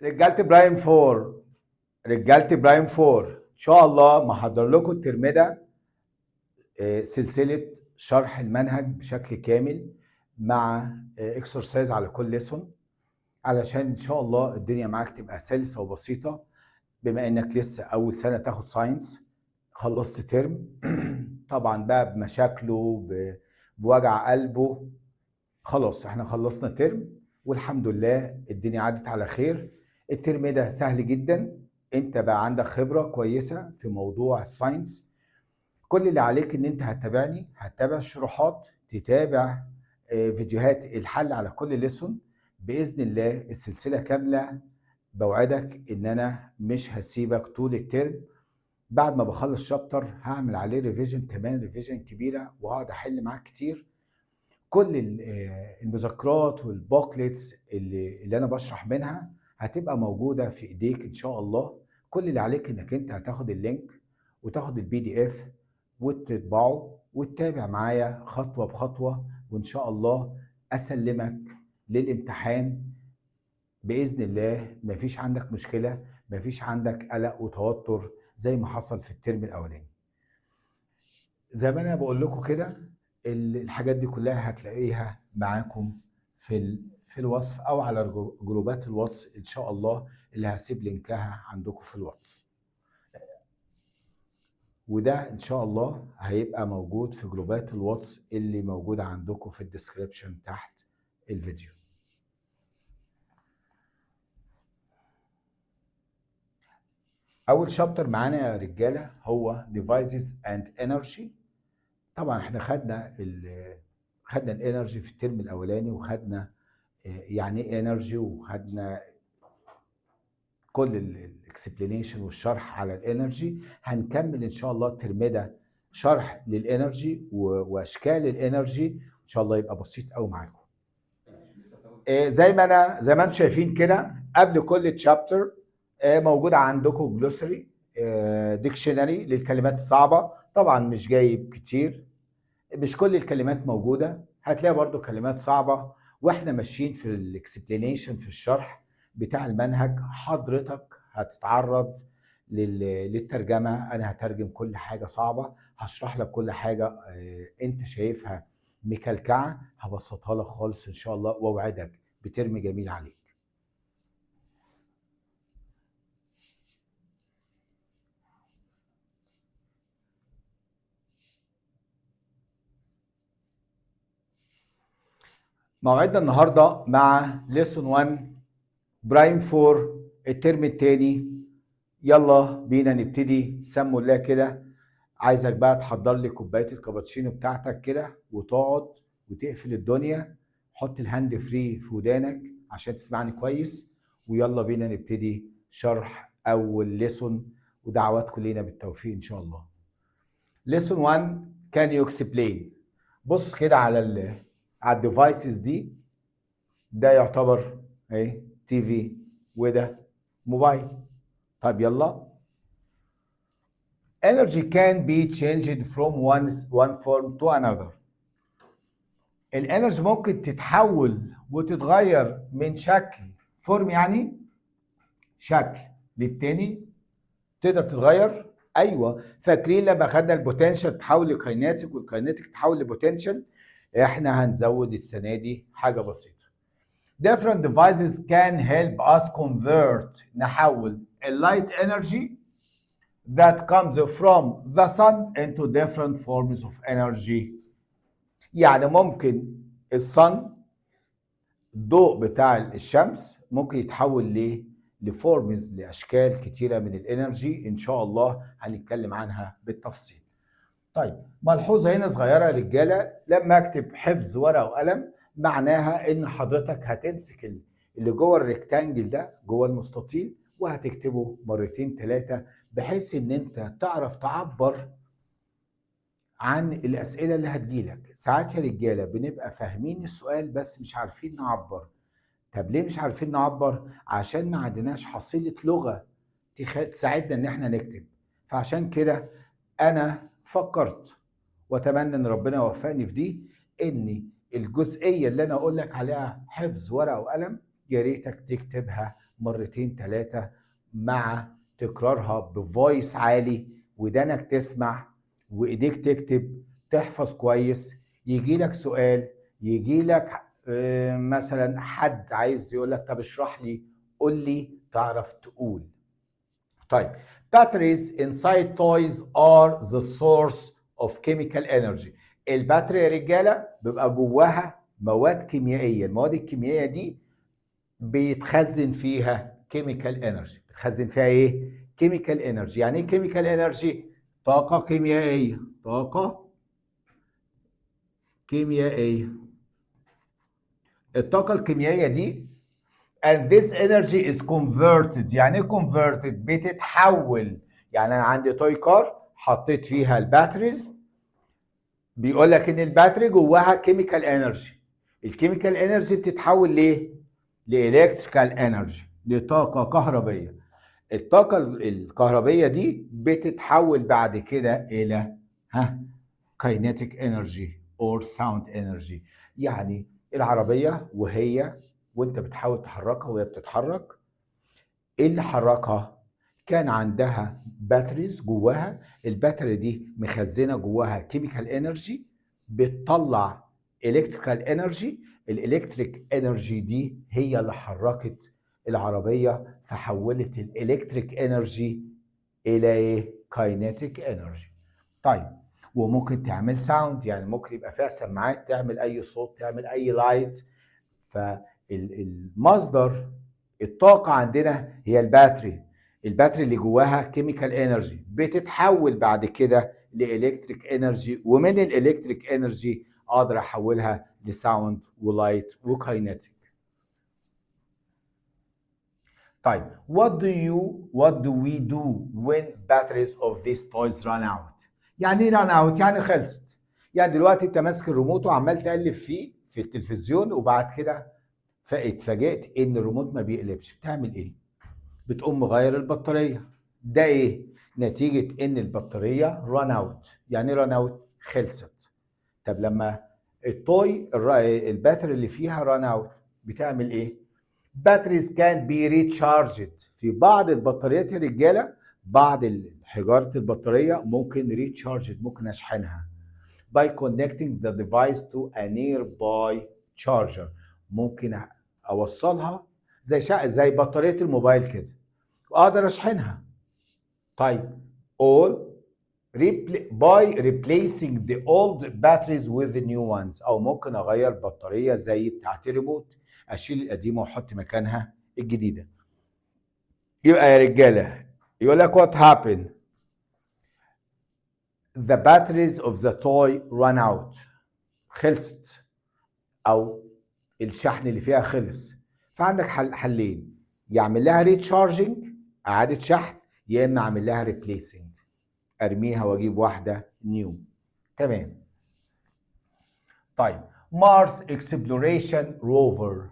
رجالة برايم 4 رجالة برايم 4 ان شاء الله محضر لكم الترم ده سلسلة شرح المنهج بشكل كامل مع اكسرسايز على كل ليسون، علشان ان شاء الله الدنيا معاك تبقى سلسة وبسيطة. بما انك لسه اول سنة تاخد ساينس، خلصت ترم طبعا بقى بمشاكله بوجع قلبه. خلاص احنا خلصنا ترم والحمد لله الدنيا عدت على خير. الترم ده سهل جدا، انت بقى عندك خبرة كويسة في موضوع الساينس. كل اللي عليك ان انت هتتابع الشروحات، تتابع فيديوهات الحل على كل ليسون. بإذن الله السلسلة كاملة، بوعدك ان انا مش هسيبك طول الترم. بعد ما بخلص شابتر هعمل عليه ريفيجن، كمان ريفيجن كبيرة، وهقعد احل معاك كتير. كل المذكرات والبوكلتس اللي انا بشرح منها هتبقى موجودة في ايديك ان شاء الله. كل اللي عليك انك انت هتاخد اللينك وتاخد البي دي اف وتطبعه وتتابع معايا خطوة بخطوة، وان شاء الله اسلمك للامتحان بإذن الله. مفيش عندك مشكلة، مفيش عندك قلق وتوتر زي ما حصل في الترم الأولاني. زي ما أنا بقول لكم كده، الحاجات دي كلها هتلاقيها معاكم في الوصف أو على جروبات الواتس إن شاء الله، اللي هسيب لينكها عندكم في الواتس. وده إن شاء الله هيبقى موجود في جروبات الواتس اللي موجودة عندكم في الديسكريبشن تحت الفيديو. اول شابتر معانا يا رجاله هو devices and energy. طبعا احنا خدنا الانرجي في الترم الاولاني، وخدنا يعني ايه انرجي، وخدنا كل الاكسبلينيشن والشرح على الانرجي. هنكمل ان شاء الله الترم ده شرح للانرجي واشكال الانرجي، ان شاء الله يبقى بسيط قوي معاكم. زي ما انتم شايفين كده، قبل كل تشابتر موجود عندكم جلوسري ديكشنري للكلمات الصعبة. طبعا مش جايب كتير، مش كل الكلمات موجودة، هتلاقي برضو كلمات صعبة. واحنا ماشيين في الاكسبلينيشن في الشرح بتاع المنهج، حضرتك هتتعرض للترجمة. انا هترجم كل حاجة صعبة، هشرح لك كل حاجة انت شايفها مكلكعة، هبسطها لك خالص ان شاء الله، واوعدك بترم جميل عليك. موعدنا النهارده مع ليسون 1 برايم 4 الترم الثاني. يلا بينا نبتدي. سموا الله كده. عايزك بقى تحضر لي كوبايه الكابتشينو بتاعتك كده، وتقعد وتقفل الدنيا. حط الهاند فري في ودانك عشان تسمعني كويس، ويلا بينا نبتدي شرح اول ليسون، ودعواتكم لينا بالتوفيق ان شاء الله. ليسون 1 كان يو اكسبلين. بص كده على الديفايسز دي. ده يعتبر ايه؟ تي في، وده موبايل. طيب يلا. Energy can be changed from one form to another. الانرجي ممكن تتحول وتتغير من شكل فورم، يعني شكل للتاني. تقدر تتغير. ايوه، فاكرين لما خدنا البوتنشال تحول لكايناتيك والكايناتيك تحول لبوتنشال؟ احنا هنزود السنه دي حاجه بسيطه. Different devices can help us convert، نحول اللايت energy that comes from the sun into different forms of energy. يعني ممكن الضوء بتاع الشمس ممكن يتحول لفورمز، لاشكال كتيره من الانرجي، ان شاء الله هنتكلم عنها بالتفصيل. طيب، ملحوظه هنا صغيره يا رجاله. لما اكتب حفظ ورقه وقلم، معناها ان حضرتك هتمسك اللي جوه الريكتانجل ده، جوه المستطيل، وهتكتبه مرتين ثلاثه، بحيث ان انت تعرف تعبر عن الاسئله اللي هتجيلك. ساعات يا رجاله بنبقى فاهمين السؤال بس مش عارفين نعبر. طب ليه مش عارفين نعبر؟ عشان ما عندناش حصيله لغه تساعدنا ان احنا نكتب. فعشان كده انا فكرت، واتمنى ان ربنا يوفقني في دي، ان الجزئيه اللي انا اقول لك عليها حفظ ورقه وقلم، يا ريتك تكتبها مرتين 3 مع تكرارها بفويس عالي، ودانك تسمع وايديك تكتب، تحفظ كويس. يجي لك سؤال، يجي لك مثلا حد عايز يقول لك طب اشرح لي، قول لي، تعرف تقول. طيب batteries inside toys are the source of chemical energy. الباتري يا رجاله بيبقى جواها مواد كيميائيه، المواد الكيميائيه دي بيتخزن فيها chemical energy. بتخزن فيها ايه؟ chemical energy. يعني ايه chemical energy؟ طاقه كيميائيه. طاقه كيميائيه. الطاقه الكيميائيه دي and this energy is converted. يعني ايه converted؟ بتتحول. يعني انا عندي توي كار حطيت فيها الباتريز، بيقول لك ان الباتري جواها كيميكال انرجي. الكيميكال انرجي بتتحول ليه؟ لالكتريكال انرجي، لطاقه كهربيه. الطاقه الكهربيه دي بتتحول بعد كده الى كاينيتيك انرجي اور ساوند انرجي. يعني العربيه وانت بتحاول تحركها وهي بتتحرك، ايه اللي حركها؟ كان عندها باتريز جواها، الباتري دي مخزنه جواها كيميكال انرجي بتطلع الكتريكال انرجي. الالكتريك انرجي دي هي اللي حركت العربيه، فحولت الالكتريك انرجي الى ايه؟ كاينيتيك انرجي. طيب وممكن تعمل ساوند، يعني ممكن يبقى فيها سماعات تعمل اي صوت، تعمل اي لايت. فالمصدر الطاقة عندنا هي الباتري. الباتري اللي جواها كيميكال انرجي بتتحول بعد كده لإلكتريك انرجي، ومن الإلكتريك انرجي اقدر احولها لساوند ولايت وكاينيتيك. طيب what do we do when batteries of these toys run out؟ يعني ايه run out؟ يعني خلصت. يعني دلوقتي انت ماسك الريموت وعمال تقلب فيه في التلفزيون، وبعد كده فاتفاجئت ان الريموت ما بيقلبش. بتعمل ايه؟ بتقوم مغير البطاريه. ده ايه؟ نتيجه ان البطاريه ران اوت. يعني ايه ران اوت؟ خلصت. طب لما الباتري اللي فيها ران اوت بتعمل ايه؟ باتريز كان بي ريتشارجد. في بعض البطاريات يا رجاله، بعض حجاره البطاريه ممكن ريتشارجد، ممكن اشحنها by connecting the device to a nearby charger. ممكن اوصلها زي بطاريه الموبايل كده واقدر اشحنها. طيب all by replacing the old batteries with the new ones. او ممكن اغير بطاريه زي بتاعت الريموت، اشيل القديمه واحط مكانها الجديده. يبقى يا رجاله يقول لك what happened؟ the batteries of the toy run out. خلصت، او الشحن اللي فيها خلص. فعندك حلين، يعمل لها ريتشارجنج اعاده شحن، يا اما اعمل لها ريبليسنج ارميها واجيب واحده نيو. تمام. طيب مارس اكسبلوريشن روفر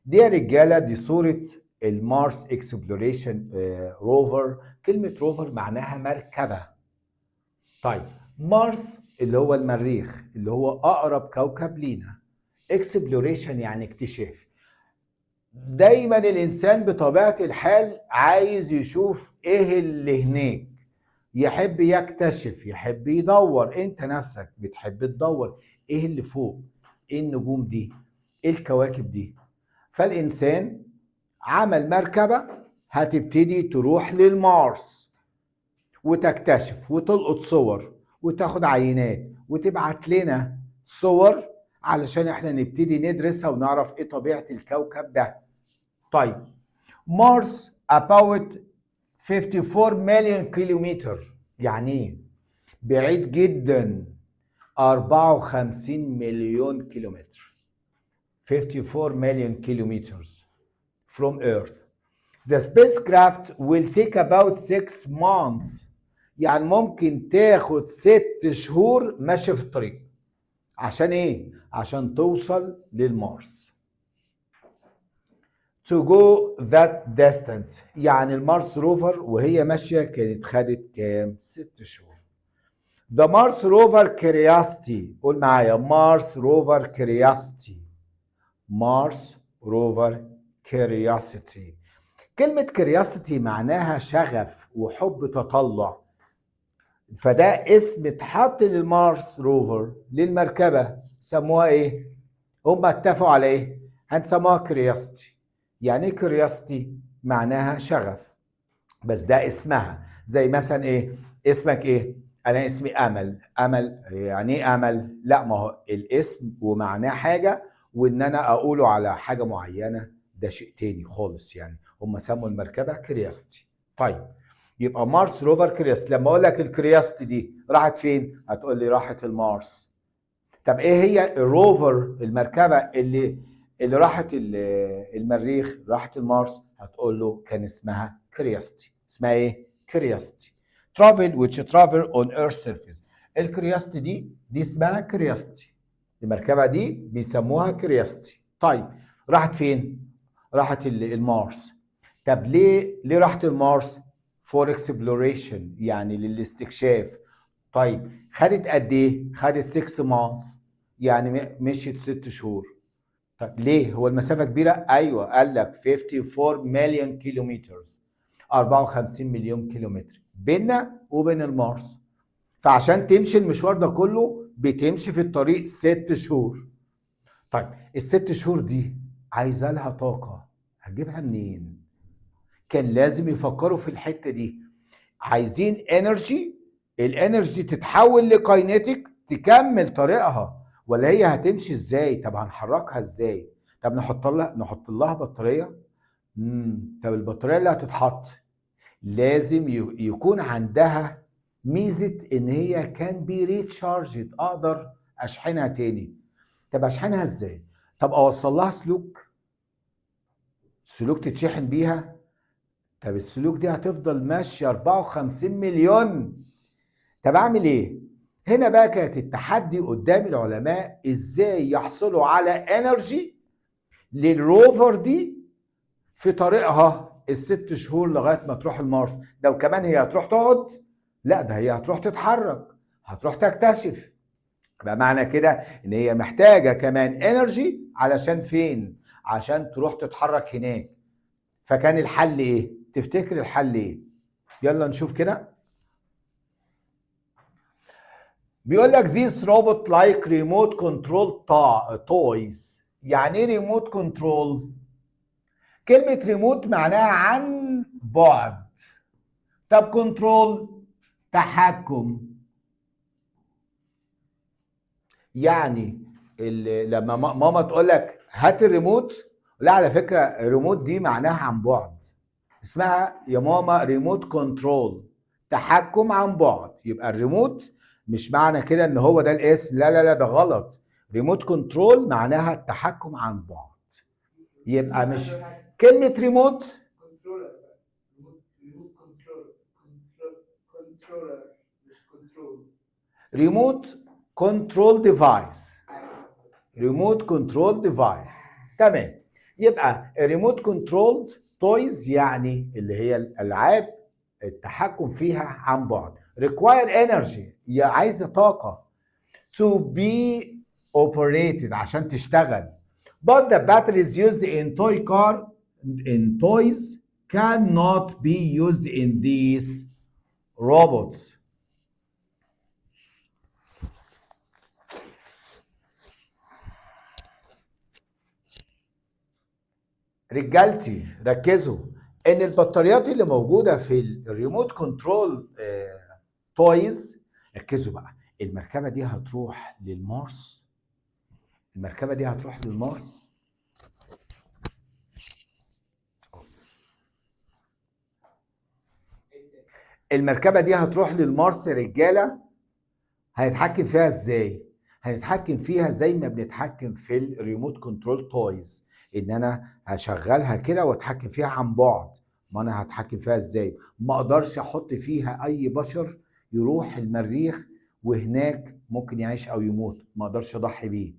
دي يا رجاله دي صوره المارس اكسبلوريشن روفر. كلمه روفر معناها مركبه. طيب مارس اللي هو المريخ اللي هو اقرب كوكب لينا، اكسبلوريشن يعني اكتشاف. دايما الانسان بطبيعه الحال عايز يشوف ايه اللي هناك، يحب يكتشف، يحب يدور. انت نفسك بتحب تدور ايه اللي فوق، ايه النجوم دي، ايه الكواكب دي. فالانسان عمل مركبه هتبتدي تروح للمارس وتكتشف وتلقط صور وتاخد عينات وتبعت لنا صور علشان احنا نبتدي ندرسها ونعرف ايه طبيعة الكوكب ده. طيب مارس about 54 مليون كيلومتر. يعني ايه؟ بعيد جدا، 54 مليون كيلومتر. 54 مليون كيلومترز from Earth. The spacecraft will take about 6 months. يعني ممكن تاخد 6 شهور ماشي في الطريق. عشان ايه؟ عشان توصل للمارس. To go that distance. يعني المارس روفر وهي ماشية كانت خدت كام؟ 6 شهور. The Mars rover Curiosity. قول معايا Mars rover Curiosity. Mars rover Curiosity كلمة كرياسيتي معناها شغف وحب تطلع، فده اسم اتحط للمارس روفر للمركبة، سموها ايه؟ هم اتفقوا على ايه؟ هنسموها كرياسيتي. يعني ايه كرياسيتي؟ معناها شغف، بس ده اسمها. زي مثلا ايه؟ اسمك ايه؟ انا اسمي امل. امل يعني ايه امل؟ لا، ما هو الاسم ومعناه حاجة، وان انا اقوله على حاجة معينة ده شيء تاني خالص. يعني هم سموا المركبة كرياستي. طيب، يبقى مارس روفر كرياستي. لما اقول لك الكرياستي دي راحت فين؟ هتقول لي راحت المارس. طب ايه هي الروفر، المركبة اللي راحت المريخ، راحت المارس؟ هتقول له كان اسمها كرياستي. اسمها ايه؟ كرياستي. travel which travel on earth surface. الكرياستي دي اسمها كرياستي. المركبة دي بيسموها كرياستي. طيب، راحت فين؟ راحت المارس. طب ليه راحت المارس؟ for exploration، يعني للاستكشاف. طيب، خدت قد ايه؟ خدت 6 months، يعني مشيت 6 شهور. طب ليه؟ هو المسافة كبيرة؟ ايوه، قال لك 54 مليون كيلومتر، 54 مليون كيلومتر بيننا وبين المارس. فعشان تمشي المشوار ده كله بتمشي في الطريق 6 شهور. طيب، ال6 شهور دي عايزة لها طاقة، هتجيبها منين؟ كان لازم يفكروا في الحتة دي. عايزين انرجي، الانرجي تتحول لكاينيتيك تكمل طريقها، ولا هي هتمشي ازاي؟ طب هنحركها ازاي؟ طب نحط لها بطاريه. طب البطاريه اللي هتتحط لازم يكون عندها ميزه ان هي كان بي ريتشارجد، اقدر اشحنها تاني. طب اشحنها ازاي؟ طب اوصل لها سلوك تتشحن بيها. طب السلوك دي هتفضل ماشيه 54 مليون. طب اعمل ايه؟ هنا بقى كانت التحدي قدام العلماء، ازاي يحصلوا على انرجي للروفر دي في طريقها ال6 شهور لغايه ما تروح المارس. ده وكمان هي هتروح تقعد؟ لا، ده هي هتروح تتحرك، هتروح تكتشف. بقى معنى كده ان هي محتاجه كمان انرجي علشان فين؟ عشان تروح تتحرك هناك. فكان الحل ايه؟ تفتكر الحل ايه؟ يلا نشوف كده. بيقول لك these robot like remote control toys. يعني ايه ريموت كنترول؟ كلمة ريموت معناها عن بعد. طب كنترول، تحكم. يعني لما ماما تقول لك هات الريموت، لا على فكرة الريموت دي معناها عن بعد. اسمها يا ماما ريموت كنترول، تحكم عن بعد. يبقى الريموت مش معنى كده ان هو ده الاسم، لا لا لا، ده غلط. ريموت كنترول معناها التحكم عن بعد. يبقى مش كلمة ريموت. ريموت كنترول ديفايس. ريموت كنترول ديفايس. تمام. يبقى ريموت كنترول تويز يعني اللي هي الالعاب التحكم فيها عن بعد. require energy، عايزه طاقه. to be operated، عشان تشتغل. but the batteries used in toys cannot be used in these robots. رجالتي ركزوا ان البطاريات اللي موجوده في الريموت كنترول تويز، ركزوا بقى. المركبه دي هتروح للمارس. المركبه دي هتروح للمارس. المركبه دي هتروح للمارس يا رجاله. هنتحكم فيها ازاي؟ هنتحكم فيها زي ما بنتحكم في الريموت كنترول تويز، ان انا هشغلها كده واتحكم فيها عن بعد. ما انا هتحكم فيها ازاي؟ ما اقدرش احط فيها اي بشر يروح المريخ وهناك ممكن يعيش او يموت، ما اقدرش اضحي بيه.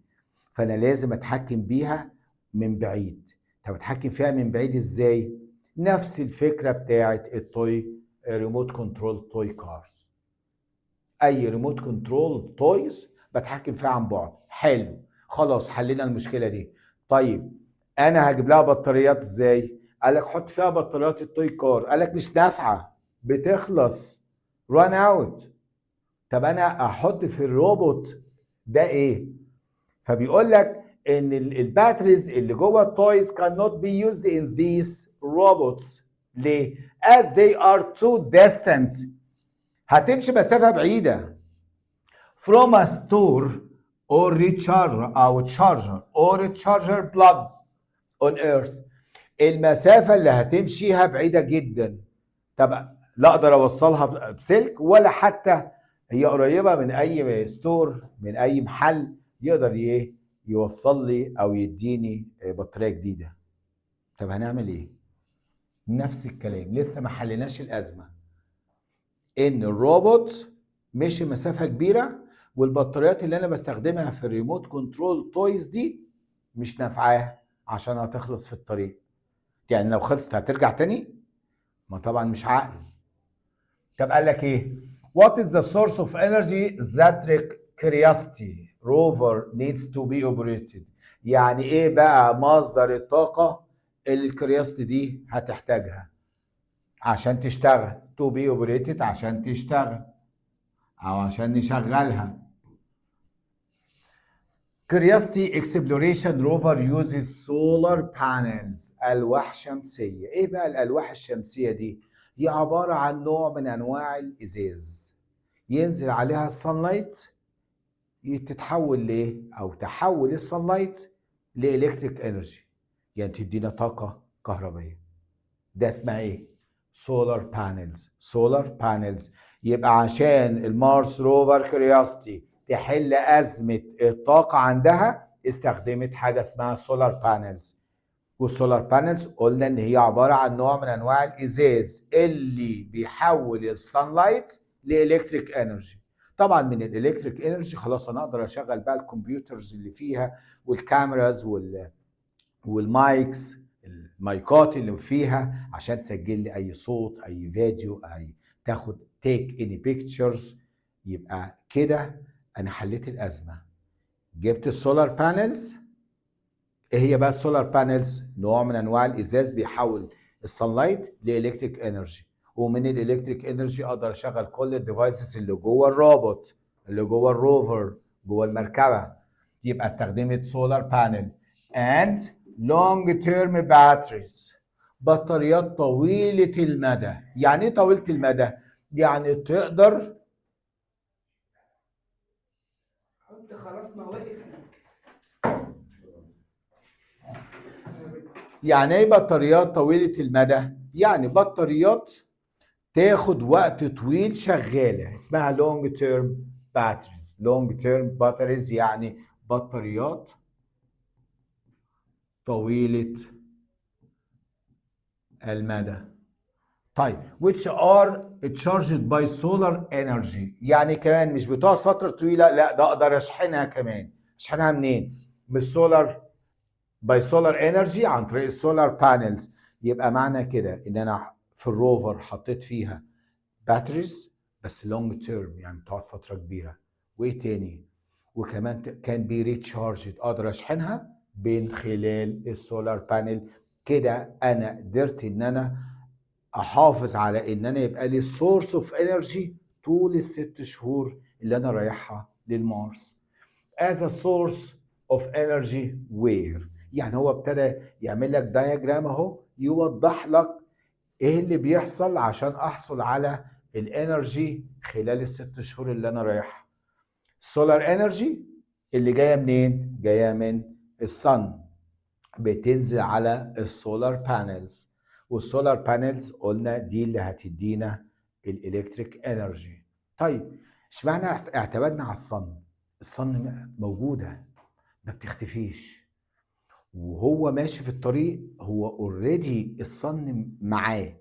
فانا لازم اتحكم بيها من بعيد. طب اتحكم فيها من بعيد ازاي؟ نفس الفكره بتاعت التوي ريموت كنترول توي كارز. اي ريموت كنترول تويز بتحكم فيها عن بعد. حلو، خلاص حلينا المشكله دي. طيب انا هجيب لها بطاريات ازاي؟ قال لك حط فيها بطاريات التوي كار، قال لك مش نافعه بتخلص، ران اوت. طب انا احط في الروبوت ده ايه؟ فبيقول لك ان الباتريز اللي جوه التويز cannot be used in these robots. ليه؟ as they are too distant. هتمشي مسافه بعيده from a store or recharger او charger or a charger plug on earth. المسافه اللي هتمشيها بعيده جدا. طب لا اقدر اوصلها بسلك، ولا حتى هي قريبه من اي ستور، من اي محل يقدر يوصل لي او يديني بطاريه جديده. طب هنعمل ايه؟ نفس الكلام، لسه ما حليناش الازمه ان الروبوت مشي مسافه كبيره والبطاريات اللي انا بستخدمها في الريموت كنترول تويز دي مش نافعاه عشان هتخلص في الطريق. يعني لو خلصت هترجع تاني؟ ما طبعا مش عقل. طب قال لك ايه؟ What is the source of energy that Curiosity rover needs to be operated؟ يعني ايه بقى مصدر الطاقة اللي الكرياستي دي هتحتاجها عشان تشتغل؟ to be operated عشان تشتغل او عشان نشغلها. Curiosity exploration rover uses solar panels. ألواح شمسية. ايه بقى الألواح الشمسية دي؟ هي عبارة عن نوع من أنواع الإزاز ينزل عليها الصنلايت تتحول ليه؟ أو تحول الصنلايت لإلكتريك إنرجي، يعني تدينا طاقة كهربائية. ده اسمها إيه؟ سولار بانلز. سولار بانلز. يبقى عشان المارس روفر كيوريوسيتي تحل أزمة الطاقة عندها استخدمت حاجة اسمها سولار بانلز. والسولار بانلز قلنا ان هي عباره عن نوع من انواع الازاز اللي بيحول السانلايت لالكتريك انرجي. طبعا من الالكتريك انرجي خلاص انا اقدر اشغل بقى الكمبيوترز اللي فيها والكاميراز والمايكس، المايكات اللي فيها عشان تسجل لي اي صوت، اي فيديو، اي تاخد تيك اني بيكتشرز. يبقى كده انا حليت الازمه. جبت السولار بانلز. ايه هي بقى السولار بانلز؟ نوع من انواع الازاز بيحول السانلايت لالكتريك انرجي، ومن الالكتريك انرجي اقدر اشغل كل الديفايسز اللي جوه الروبوت، اللي جوه الروفر، جوه المركبه. يبقى استخدمت سولار بانل and long term batteries. بطاريات طويله المدى. يعني ايه طويله المدى؟ يعني تقدر خلاص ما وقف. يعني ايه بطاريات طويلة المدى؟ يعني بطاريات تاخد وقت طويل شغالة، اسمها لونج تيرم باتريز. لونج تيرم باتريز يعني بطاريات طويلة المدى. طيب which are charged by solar energy. يعني كمان مش بتقعد فترة طويلة، لا ده اقدر اشحنها كمان. اشحنها منين؟ من السولار، باي سولار انرجي، عن طريق السولار بانلز. يبقى معنى كده ان انا في الروفر حطيت فيها باتريز بس لونج تيرم، يعني بتقعد فتره كبيره. وايه تاني؟ وكمان كان بي ريتشارجد، اقدر اشحنها من خلال السولار بانل. كده انا قدرت ان انا احافظ على ان انا يبقى لي سورس اوف انرجي طول الست شهور اللي انا رايحها للمارس. as a source of energy where. يعني هو ابتدى يعمل لك دايجرام اهو يوضح لك ايه اللي بيحصل عشان احصل على الانرجي خلال الست شهور اللي انا رايحها. السولار انرجي اللي جايه منين؟ جايه من الصن، بتنزل على السولار بانلز. والسولار بانلز قلنا دي اللي هتدينا الالكتريك انرجي. طيب اشمعنى اعتمدنا على الصن؟ الصن موجوده ما بتختفيش، وهو ماشي في الطريق هو اوريدي الصن معاه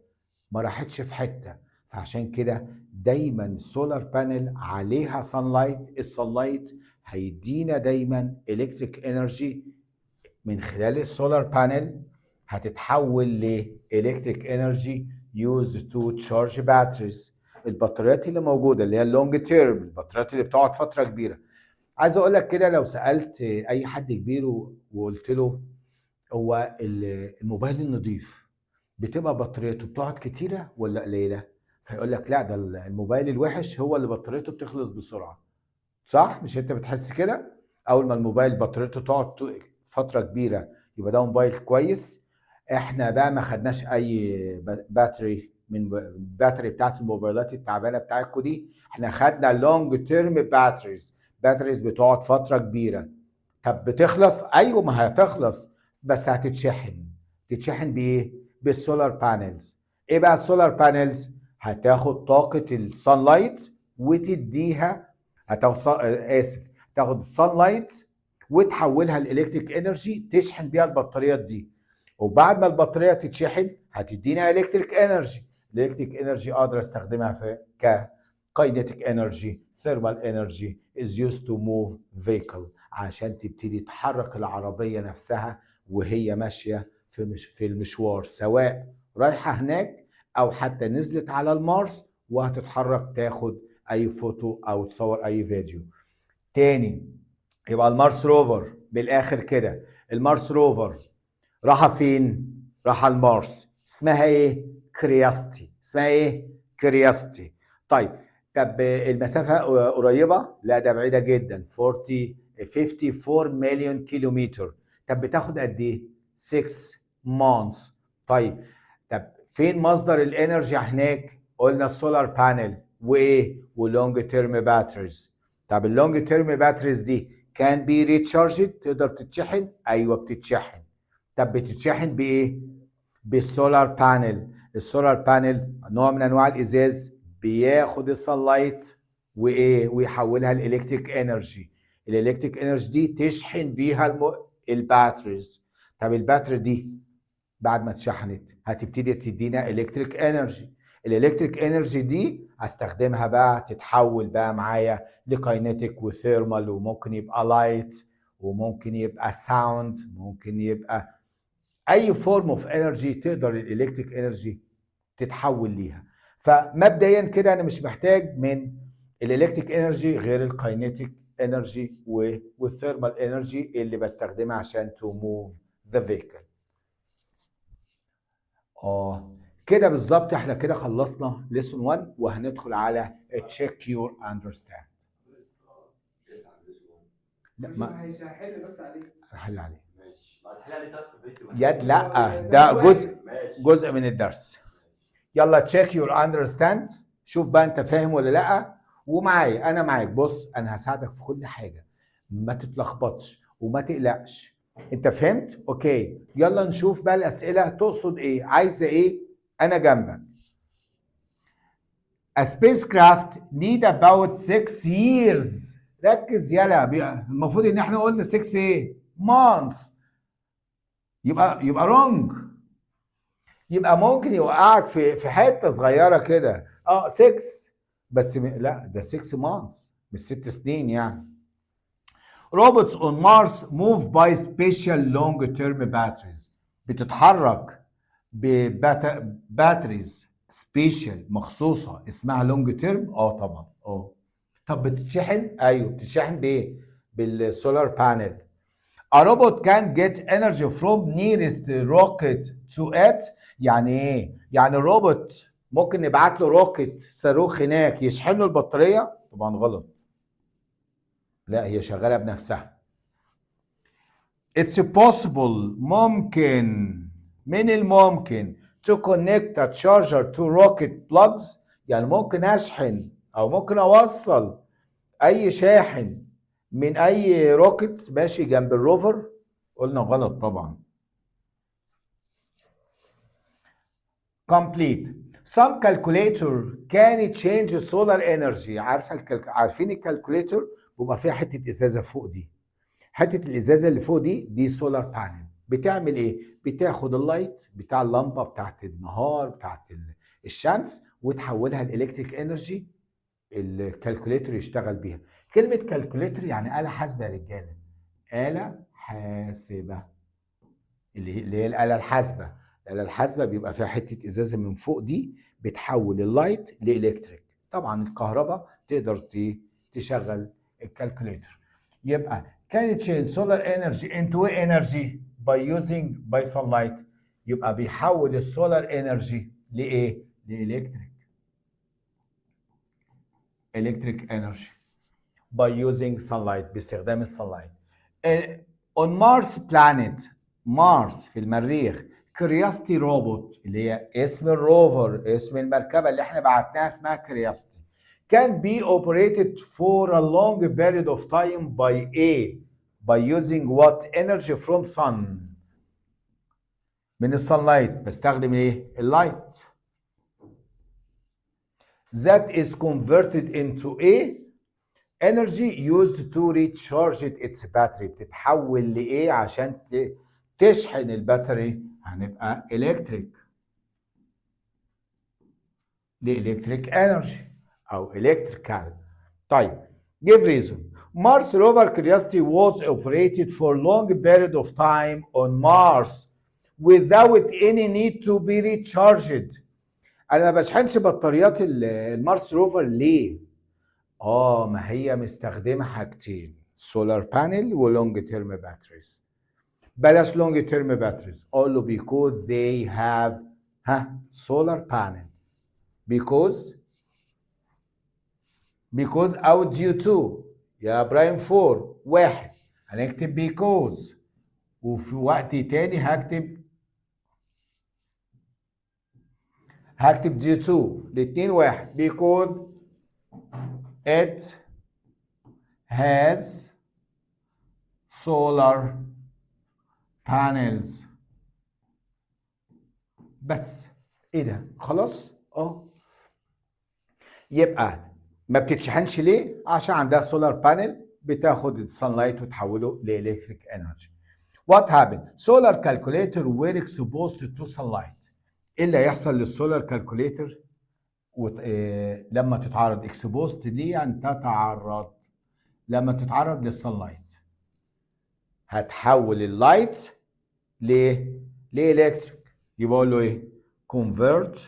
ما راحتش في حته. فعشان كده دايما السولار بانل عليها sunlight. السنلايت هيدينا دايما الكتريك انرجي من خلال السولار بانل، هتتحول لالكتريك انرجي used to charge batteries. البطاريات اللي موجوده اللي هي اللونج تيرم، البطاريات اللي بتقعد فتره كبيره. عايز اقول لك كده، لو سالت اي حد كبير وقلت له هو الموبايل النظيف بتبقى بطاريته بتقعد كتيره ولا قليله؟ فيقول لك لا، ده الموبايل الوحش هو اللي بطاريته بتخلص بسرعه. صح؟ مش انت بتحس كده؟ اول ما الموبايل بطاريته تقعد فتره كبيره يبقى ده موبايل كويس. احنا بقى ما خدناش اي باتري من الباتري بتاعت الموبايلات التعبانه بتاعتكم دي، احنا خدنا لونج تيرم باتريز بتقعد فتره كبيره. طب بتخلص؟ ايوه ما هتخلص، بس هتتشحن. تتشحن بايه؟ بالسولار بانلز. ايه بقى السولار بانلز؟ هتاخد طاقه السان لايت وتديها، تاخد السان لايت وتحولها لالكتريك انرجي تشحن بيها البطاريات دي. وبعد ما البطاريه تتشحن هتدينا الكتريك انرجي. الالكتريك انرجي اقدر استخدمها في كاينيتيك انرجي، ثيرمال انرجي is used to move vehicle، عشان تبتدي تحرك العربيه نفسها وهي ماشيه في المشوار، سواء رايحه هناك او حتى نزلت على المارس وهتتحرك تاخد اي فوتو او تصور اي فيديو. تاني، يبقى المارس روفر بالاخر كده، المارس روفر راح فين؟ راح المارس. اسمها ايه؟ كرياستي. اسمها ايه؟ كرياستي. طيب، طب المسافة قريبة؟ لا ده بعيدة جدا، 54 مليون كيلومتر. طب بتاخد قد ايه؟ 6 months. طيب، طب فين مصدر الانرجي هناك؟ قلنا السولار بانل وايه؟ ولونج تيرم باتريز. طب اللونج تيرم باتريز دي كان بي ريتشارجد، تقدر تتشحن؟ ايوه بتتشحن. طب بتتشحن بايه؟ بالسولار بانل. السولار بانل نوع من انواع الازاز بياخد الصن لايت وايه؟ ويحولها لالكتريك انرجي. الالكتريك انرجي دي تشحن بيها الباتريز. طب الباتري دي بعد ما اتشحنت هتبتدي تدينا الكتريك انرجي. الالكتريك انرجي دي هستخدمها بقى تتحول بقى معايا لكاينيتيك وثيرمال، وممكن يبقى لايت، وممكن يبقى ساوند، ممكن يبقى اي فورم اوف انرجي تقدر الالكتريك انرجي تتحول ليها. فمبدئيا كده انا مش محتاج من الالكتريك انرجي غير الكاينيتيك انرجي والثيرمال انرجي اللي بستخدمها عشان تو موف ذا فيكل. كده بالظبط احنا كده خلصنا ليسون 1 وهندخل على تشيك يور اندرستاند. لا ما هيحل بس عليه، هحل عليه ماشي. ما تحل عليه طب في الفيديو يد، لا ده جزء من الدرس. يلا تشيك يور اندرستاند، شوف بقى انت فاهم ولا لا. ومعايا انا معاك، بص انا هساعدك في كل حاجه، ما تتلخبطش وما تقلقش. انت فهمت؟ اوكي، يلا نشوف بقى الاسئله تقصد ايه، عايزه ايه، انا جنبك. A spacecraft need about 6 years. ركز يلا، المفروض ان احنا قلنا 6 ايه؟ months. يبقى wrong. يبقى ممكن يوقعك في حته صغيره كده 6، بس لا ده 6 months مش 6 سنين يعني. Robots on Mars move by special long term batteries. بتتحرك بباتريز سبيشال مخصوصه اسمها لونج تيرم. طبعا طب بتتشحن؟ ايوه بتتشحن بايه؟ بالسولار بانل. A robot can get energy from nearest rocket to it. يعني ايه؟ يعني الروبوت ممكن نبعت له روكت صاروخ هناك يشحن له البطاريه؟ طبعا غلط، لا هي شغاله بنفسها. It's possible، ممكن، من الممكن to connect a charger to rocket plugs. يعني ممكن اشحن او ممكن اوصل اي شاحن من اي روكت ماشي جنب الروفر؟ قلنا غلط طبعا. complete. Some calculator can change solar energy. عارفين الكالكوليتر بيبقى فيها حته ازازه فوق دي، حته الازازه اللي فوق دي سولار بانل. بتعمل ايه؟ بتاخد اللايت بتاع اللمبه بتاعت النهار بتاعت الشمس وتحولها لالكتريك انرجي الكالكوليتر يشتغل بيها. كلمه كالكوليتر يعني آلة حاسبه يا رجاله، آلة حاسبه، اللي هي الآلة الحاسبه. الآلة الحاسبه بيبقى فيها حته ازازه من فوق دي بتحول اللايت لالكتريك. طبعا الكهرباء تقدر تشغل الكالكوليتر. يبقى can change solar energy into energy by using by sunlight. يبقى بيحول السولار انرجي لايه؟ الكتريك انرجي by using sunlight، باستخدام السانلايت. on Mars planet، مارس في المريخ، كرياستي روبوت اللي هي اسم الروفر، اسم المركبه اللي احنا بعتناها اسمها كرياستي، can be operated for a long period of time by using what energy from sun، من السانلايت، بستخدم ايه؟ اللايت. that is converted into energy used to recharge its battery، بتتحول لايه عشان تشحن الباتري؟ هنبقى الكتريك انرجي او الكتريكال. طيب give reason. Mars rover Curiosity was operated for long period of time on Mars without any need to be recharged. انا ما بشحنش بطاريات المارس روفر ليه؟ ما هي مستخدمه حاجتين، سولار بانل ولونج تيرم باتريز. بلاش لونج تيرم باتريز، قول له because they have solar panel. because او due to يا برايم 4 واحد، هنكتب because، وفي وقت تاني هكتب due to، الاتنين واحد. because it has solar panels. بس ايه ده؟ خلاص. يبقى ما بتتشحنش ليه؟ عشان عندها سولار بانل بتاخد السانلايت وتحوله لالكتريك انرجي. What happened? Solar calculator were exposed to sunlight. ايه اللي هيحصل للسولار كالكوليتر لما تتعرض؟ exposed ليه؟ يعني تتعرض. لما تتعرض للسانلايت هتحول اللايت لالكتريك. يبقى اقول له ايه؟ convert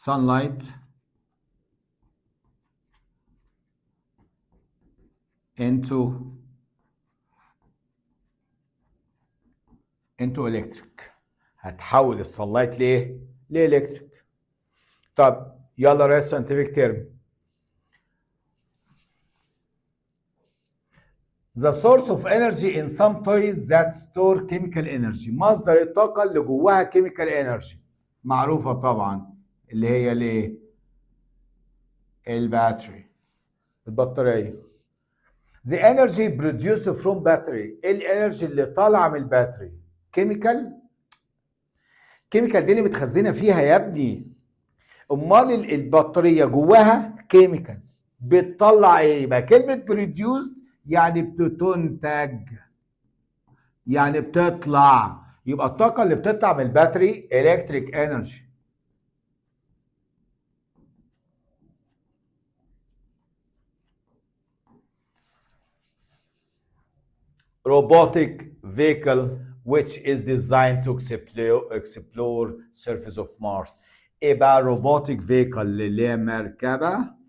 sunlight into electric. هتحول السانلايت لالكتريك. طب يلا رأي scientific term. The source of energy in some toys that store chemical energy. مصدر الطاقة اللي جواها chemical energy معروفة طبعا، اللي هي الايه؟ البطارية. The energy produced from battery. ايه الانرجي اللي طالعة من الباتري؟ كيميكال دي اللي متخزنة فيها يا ابني. امال البطارية جواها كيميكال بتطلع ايه؟ يبقى كلمة produced يعني بتنتج، يعني بتطلع. يبقى الطاقة اللي بتطلع من الباتري electric energy. robotic vehicle which is designed to explore surface of Mars. ايه بقى robotic vehicle؟ اللي هي مركبة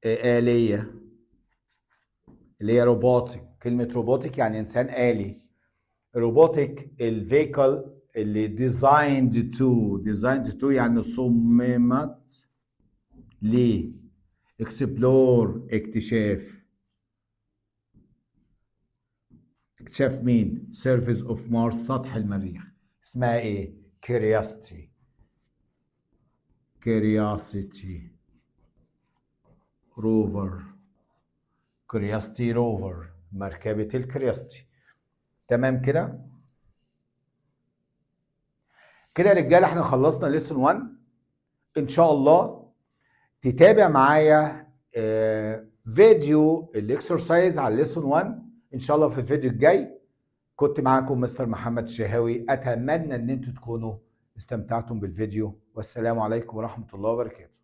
آلية، اللي هي روبوتك. كلمة روبوتك يعني إنسان آلي. روبوتك الفيكل اللي designed to يعني صممت ل explore اكتشاف مين؟ surface of Mars، سطح المريخ. اسمها ايه؟ curiosity rover، مركبة الكرياستي. تمام كده يا رجاله، احنا خلصنا ليسون 1. ان شاء الله تتابع معايا فيديو الاكسرسايز على ليسون 1 ان شاء الله في الفيديو الجاي. كنت معاكم مستر محمد الشهاوي، اتمنى ان انتم تكونوا استمتعتم بالفيديو، والسلام عليكم ورحمة الله وبركاته.